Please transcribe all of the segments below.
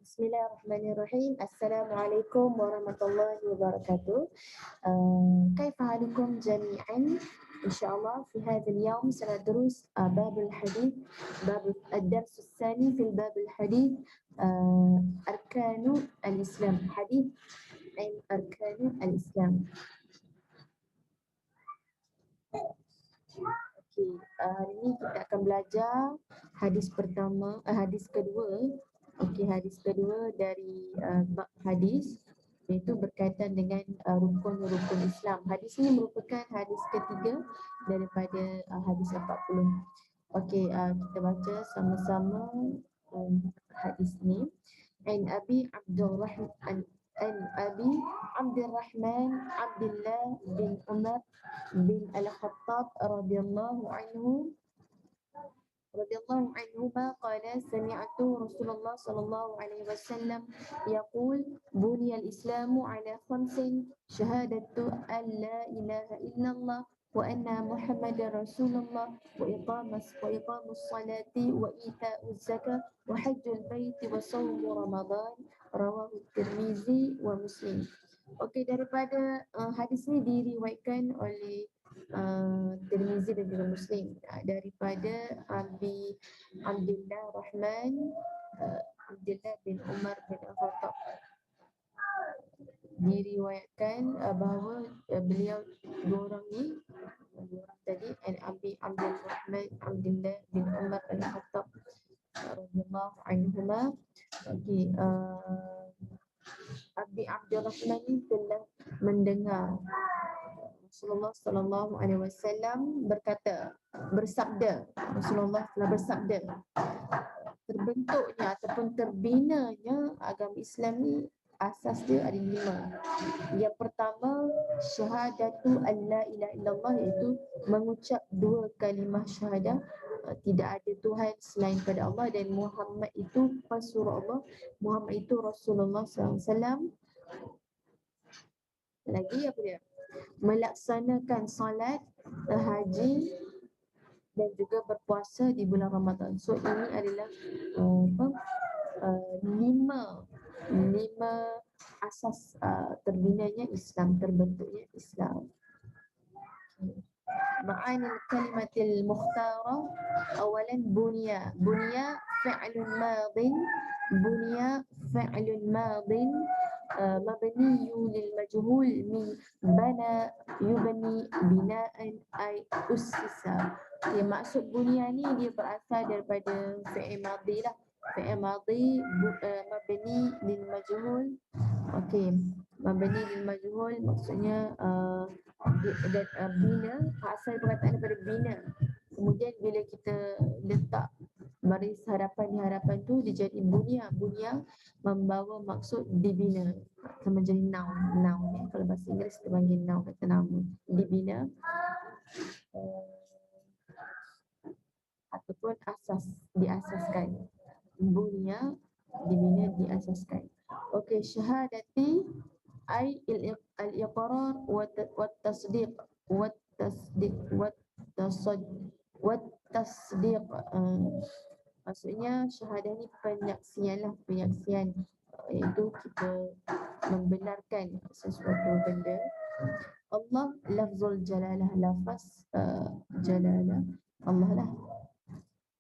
Bismillahirrahmanirrahim. Assalamualaikum warahmatullahi wabarakatuh. كيف حالكم جميعا؟ إن شاء الله في هذا اليوم سندرس باب الحديث، باب الدرس الثاني في الباب الحديث، أركان الإسلام. حديث عن أركان الإسلام. Okey, hari ini kita akan belajar hadis pertama, hadis kedua. Okey, hadis kedua dari bab hadis, iaitu berkaitan dengan rukun-rukun Islam. Hadis ini merupakan hadis ketiga daripada hadis 40. Okey, kita baca sama-sama hadis ini. An Abi Abdurrahman عن أبي عبد الرحمن عبد الله بن عمر بن الخطاب رضي الله عنهما قال سمعت رسول الله صلى الله عليه وسلم يقول بني الإسلام على 5: شهادة أن لا إله إلا الله وأن محمد رسول الله وإقام الصلاة وإيتاء الزكاة وحج البيت وصوم رمضان رواه الترمذي ومسلم. Okey, daripada hadis ini diriwayatkan oleh Tirmizi dan juga Muslim daripada Abi Abdullah Rahman Abdullah bin Umar bin Al-Khattab. Diriwayatkan bahawa beliau dua orang tadi, Abi Abdul Rahman Abdullah bin Umar bin Al-Khattab radhiyallahu anhuma. Okey, Abi Abdul Rahman ini telah mendengar Rasulullah sallallahu alaihi wasallam bersabda, Rasulullah telah bersabda, terbentuknya ataupun terbinanya agama Islam ni asas dia ada 5. Yang pertama, syahadatu an la ilaha illallah, iaitu mengucap 2 kalimah syahadah tidak ada Tuhan selain pada Allah dan Muhammad itu rasul Allah, Muhammad itu Rasulullah SAW. Lagi apa dia? Melaksanakan salat, haji dan juga berpuasa di bulan Ramadan. So ini adalah 5 asas terbinanya Islam, terbentuknya Islam. معاني الكلمة المختارة. أولا بنيا فعل ماض، بنيا فعل ماض مبني للمجهول من بنى يبني بناء أي أسس. Okay, maksud bunia ni dia berasal daripada fi'il madhi lah. Fi'il madhi mabni lil majhul. Okey, mabni lil majhul maksudnya bina, asal perkataan daripada bina. Kemudian bila kita letak baris harapan tu dia jadi bunia. Bunia membawa maksud dibina, sama jadi noun ya. Kalau bahasa Inggeris kita panggil noun, kata nama, dibina ataupun diasaskan. Bunia, dibina, diasaskan. Okey, syahadati ay al-iqrar wa tasdiq wa tasdiq. Maksudnya syahadah ni penyaksian, iaitu kita membenarkan sesuatu benda. Allah, lafzul jalalah, lafaz jalalah Allah lah.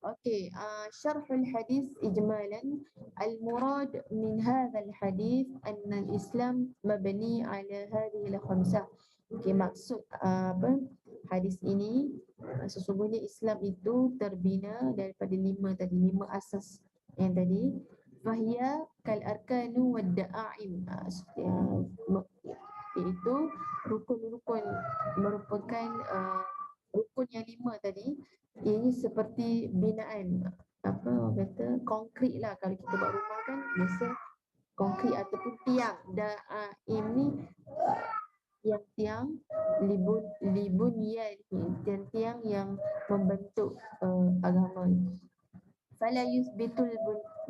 Okey, syarhul hadis ijmalan. Al-murad min hadzal hadis anna al-Islam mabni ala hadhihi al-khamsah. Okey, maksud hadis ini, sesungguhnya Islam itu terbina daripada 5 tadi, 5 asas yang tadi. Fahiya kal arkanu wad da'aim, iaitu rukun-rukun, merupakan rukun yang 5 tadi. Ini seperti binaan, orang kata konkrit lah. Kalau kita buat rumah kan biasa konkrit ataupun tiang. Ini tiang libunyan, tiang yang membentuk agama. Fala yusbitul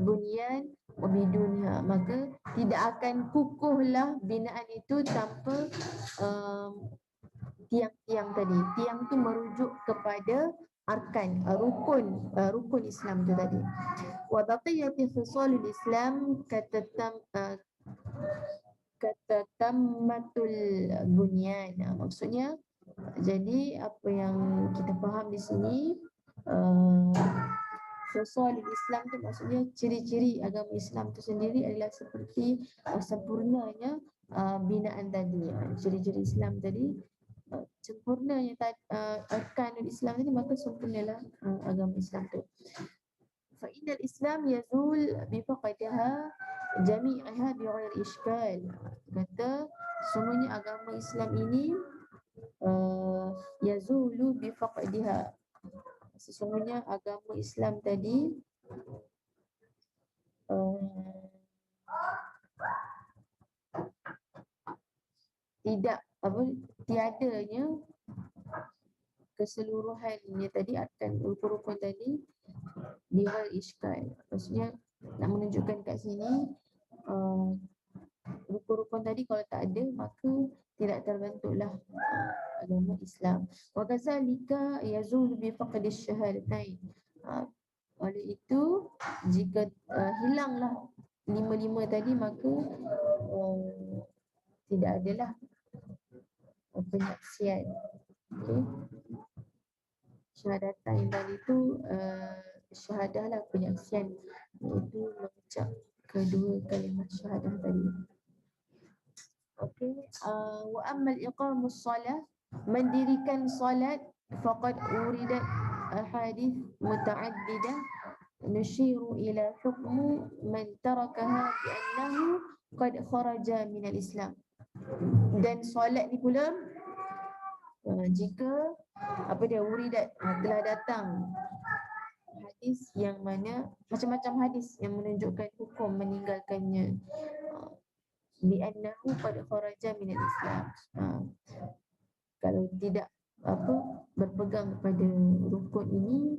bunyan wa bidunha, maka tidak akan kukuhlah binaan itu tanpa tiang-tiang tadi. Tiang tu merujuk kepada arkan, rukun Islam tu tadi. Wa baqiyati khisalul Islam katatammatul bunyan. Maksudnya, jadi apa yang kita faham di sini, khisalul Islam tu maksudnya ciri-ciri agama Islam tu sendiri adalah seperti sempurnanya binaan tadi. Ciri-ciri Islam tadi, sempurnanya arkanul Islam tadi, maka sempurnalah agama Islam tu. Fa innal Islam yazul bi faqadiha jami'aha bi ghairi iskal. Kata semuanya agama Islam ini yazulu bi faqadiha, sesungguhnya agama Islam tadi tidak tiadanya keseluruhannya tadi, akan rukun-rukun tadi diwal iskal. Maksudnya nak menunjukkan kat sini rukun-rukun tadi kalau tak ada maka tidak terbentuklah agama Islam. Wa kadzalika yazul bi faqdi syahadatain. Oleh itu jika hilanglah lima-lima tadi maka tidak adalah penyaksian. Okay. Syahadatain tadi tu syahadahlah penyaksian, iaitu mengucap kedua kalimah syahadah tadi. Okey, wa ammal iqamus solah, mendirikan solat, faqad uridat ahadith muta'addidah nushiru ila hukmu man tarakaha bi annahu qad kharaja min al-Islam. Dan solat ni pula jika uridat, telah datang hadis yang mana macam-macam hadis yang menunjukkan hukum meninggalkannya, bi annahu qad kharaja min al-Islam. Kalau tidak berpegang kepada rukun ini,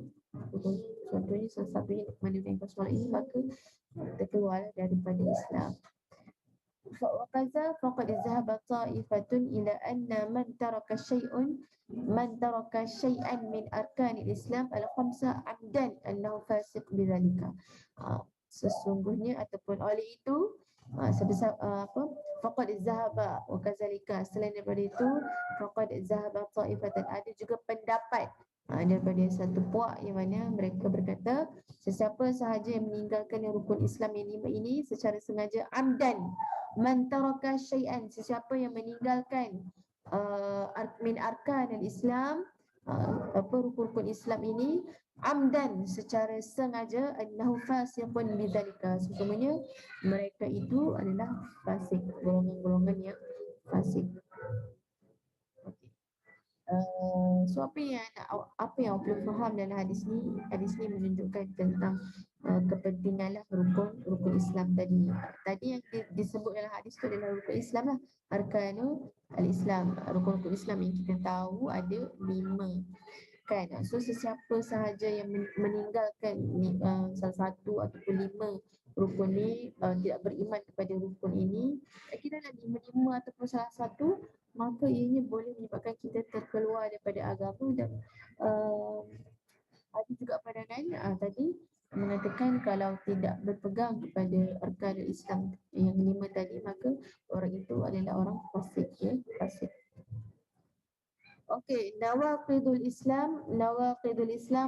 contohnya salah satunya menunaikan solat ini, maka terkeluar daripada Islam. Fa'akaza faqad zahaba ta'ifatun ila anna man taraka syai'an min arkanil Islam al-khamsa amdan annahu fasiq bidzalika. Sesungguhnya ataupun oleh itu sebesar faqad zahaba wa kadzalika, selain daripada itu faqad zahaba ta'ifatan, ada juga pendapat daripada satu puak yang mana mereka berkata sesiapa sahaja yang meninggalkan rukun Islam yang 5 ini secara sengaja, amdan, man taraka syai'an, sesiapa yang meninggalkan min arkan al-Islam, rukun-rukun Islam ini, amdan, secara sengaja, annahu fasiqun bidzalika, sesungguhnya mereka itu adalah fasik, golongan-golongan yang fasik. So apa yang awak perlu faham dalam hadis ni? Hadis ni menunjukkan tentang kepentinganlah rukun Islam tadi. Tadi yang disebut dalam hadis tu adalah rukun Islam lah, arkanu al-Islam, rukun-rukun Islam yang kita tahu ada 5 kan. So sesiapa sahaja yang meninggalkan salah satu ataupun 5 rukun ni, tidak beriman kepada rukun ini, kira lah 5 ataupun salah satu, maka ianya boleh menyebabkan kita terkeluar daripada agama. Dan ada juga pandangan tadi mengatakan kalau tidak berpegang kepada arkanul Islam yang 5 tadi, maka orang itu adalah orang fasik, ya, fasik. Okey, nawaqidul Islam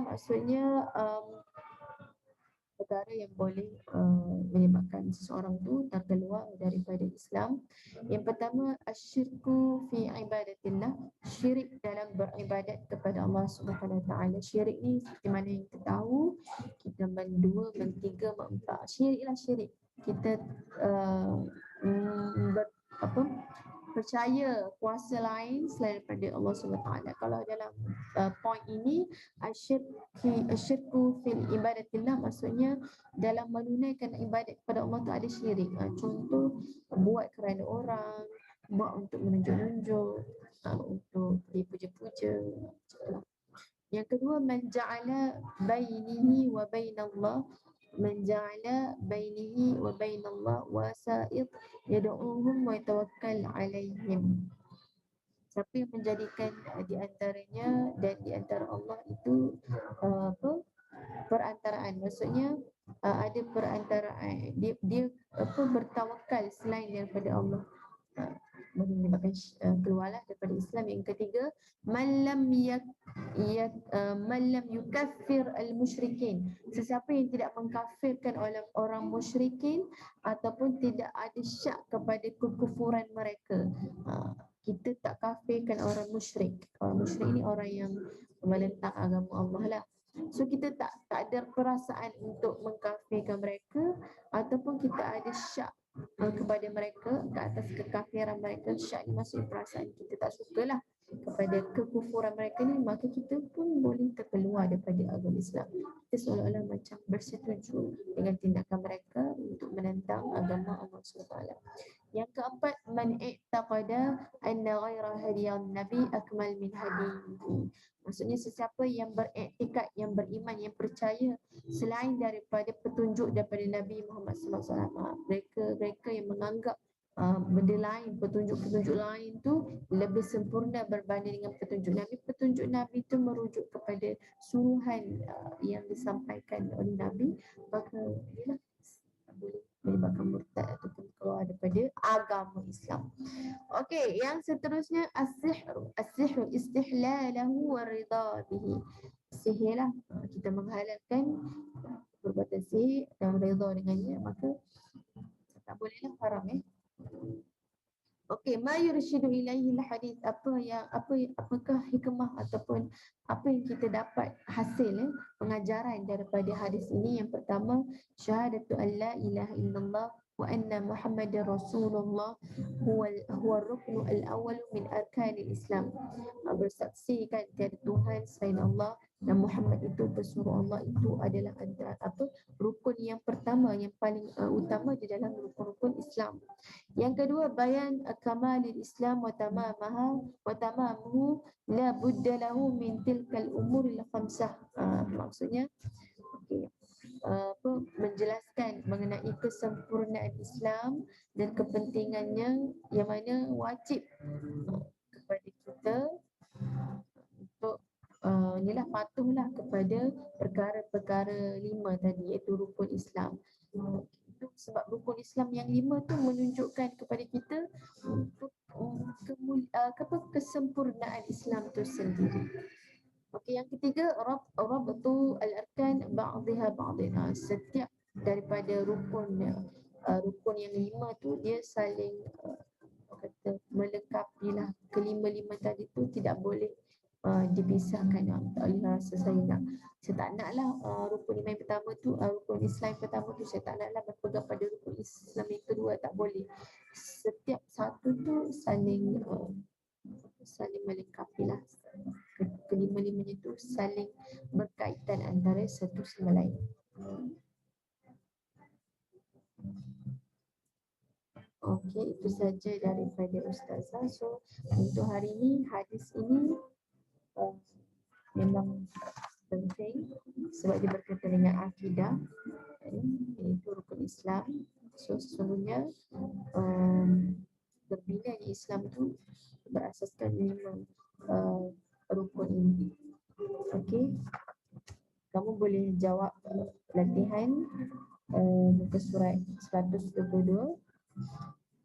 maksudnya perkara yang boleh menyebabkan seseorang tu terkeluar daripada Islam. Yang pertama, asyirku fi ibadatillah, syirik dalam beribadat kepada Allah Subhanahu Wa Taala. Syirik ni seperti mana yang kita tahu, kita mendua, mentiga, memempat. Syiriklah syirik. Kita percaya kuasa lain selain daripada Allah Subhanahu Wa Taala. Kalau dalam point ini, asyirku fil ibadatillah maksudnya dalam menunaikan ibadat kepada Allah tu ada syirik. Contoh, buat kerana orang, buat untuk menunjuk-nunjuk, untuk dipuja-puja. Yang kedua, menja'ala bainihi wa bainallah, menja'ala bainihi wa bainallah wasa'id yad'uhum wa yatawakkal alaihim. Siapa yang menjadikan di antaranya dan di antara Allah itu perantaraan, maksudnya ada perantaraan, dia bertawakal selain daripada Allah, menyebabkan keluarlah daripada Islam. Yang ketiga, man lam yukaffir al-musyrikin, sesiapa yang tidak mengkafirkan oleh orang musyrikin ataupun tidak ada syak kepada kekufuran mereka. Kita tak kafirkan orang musyrik. Orang musyrik ni orang yang menentang agama Allah lah. So kita tak ada perasaan untuk mengkafirkan mereka ataupun kita ada syak kepada mereka ke atas kekafiran mereka. Syak ni maksudnya perasaan kita tak sukalah kepada kekufuran mereka ni, maka kita pun boleh terkeluar daripada agama Islam. Kita seolah-olah macam bersetuju dengan tindakan mereka untuk menentang agama Allah SWT. Yang keempat, man i'taqada anna ghaira hadiyan nabi akmal min hadihi. Maksudnya sesiapa yang beriktikad, yang beriman, yang percaya selain daripada petunjuk daripada Nabi Muhammad SAW. Mereka yang menganggap benda lain, petunjuk-petunjuk lain tu lebih sempurna berbanding dengan petunjuk Nabi. Petunjuk Nabi tu merujuk kepada suruhan yang disampaikan oleh Nabi, maka ialah boleh menyebabkan murtad ataupun keluar daripada agama Islam. Okey, yang seterusnya as-sihru. As-sihru istihlalahu wa ridha bihi. Sihir lah, kita menghalalkan perbuatan sihir dan redha dengannya, maka tak bolehlah, haram Okey, ma yurshidu ilaihi hadis, apakah hikmah ataupun apa yang kita dapat hasil pengajaran daripada hadis ini. Yang pertama, syahadatu an la ilaha illallah wa anna muhammadar rasulullah huwa ruknu al-awwal min arkanil Islam. Bersaksi kan tiada Tuhan selain Allah dan Muhammad itu pesuruh Allah, itu adalah antara rukun yang pertama, yang paling utama di dalam rukun-rukun Islam. Yang kedua, bayan kamalil Islam wa tamamuhu la budda lahu min tilkal umuril khamsah. Maksudnya menjelaskan mengenai kesempurnaan Islam dan kepentingannya, yang mana wajib kepada kita untuk inilah patuhlah kepada perkara-perkara 5 tadi, iaitu rukun Islam. Itu sebab rukun Islam yang 5 tu menunjukkan kepada kita kesempurnaan Islam tu sendiri. Okey, yang ketiga, rabtu al-arkan ba'dhiha ba'dhin. Setiap daripada rukun yang 5 tu dia saling melengkapilah. Kelima-lima tadi tu tidak boleh dipisahkan. Tak boleh rasa saya tak naklah rukun iman yang pertama tu, rukun Islam yang pertama tu saya tak naklah berpegang pada rukun Islam yang kedua, tak boleh. Setiap satu tu saling melengkapilah. Kelima-limanya tu saling berkaitan antara satu sama lain. Okey, itu saja daripada Ustazah. So untuk hari ini, hadis ini memang penting sebab dia berkaitan dengan akidah, iaitu rukun Islam. So sesungguhnya terbinanya Islam tu berasaskan 5 rukun ini. Okey, kamu boleh jawab latihan muka surat 122.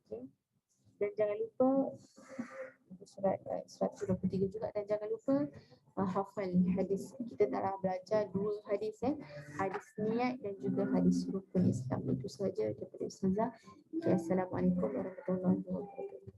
Okay. Dan jangan lupa muka surat 123 juga, dan jangan lupa hafal hadis. Kita telah belajar 2 hadis, hadis niat dan juga hadis rukun Islam. Itu sahaja daripada Ustazah. Okay, Assalamualaikum warahmatullahi wabarakatuh.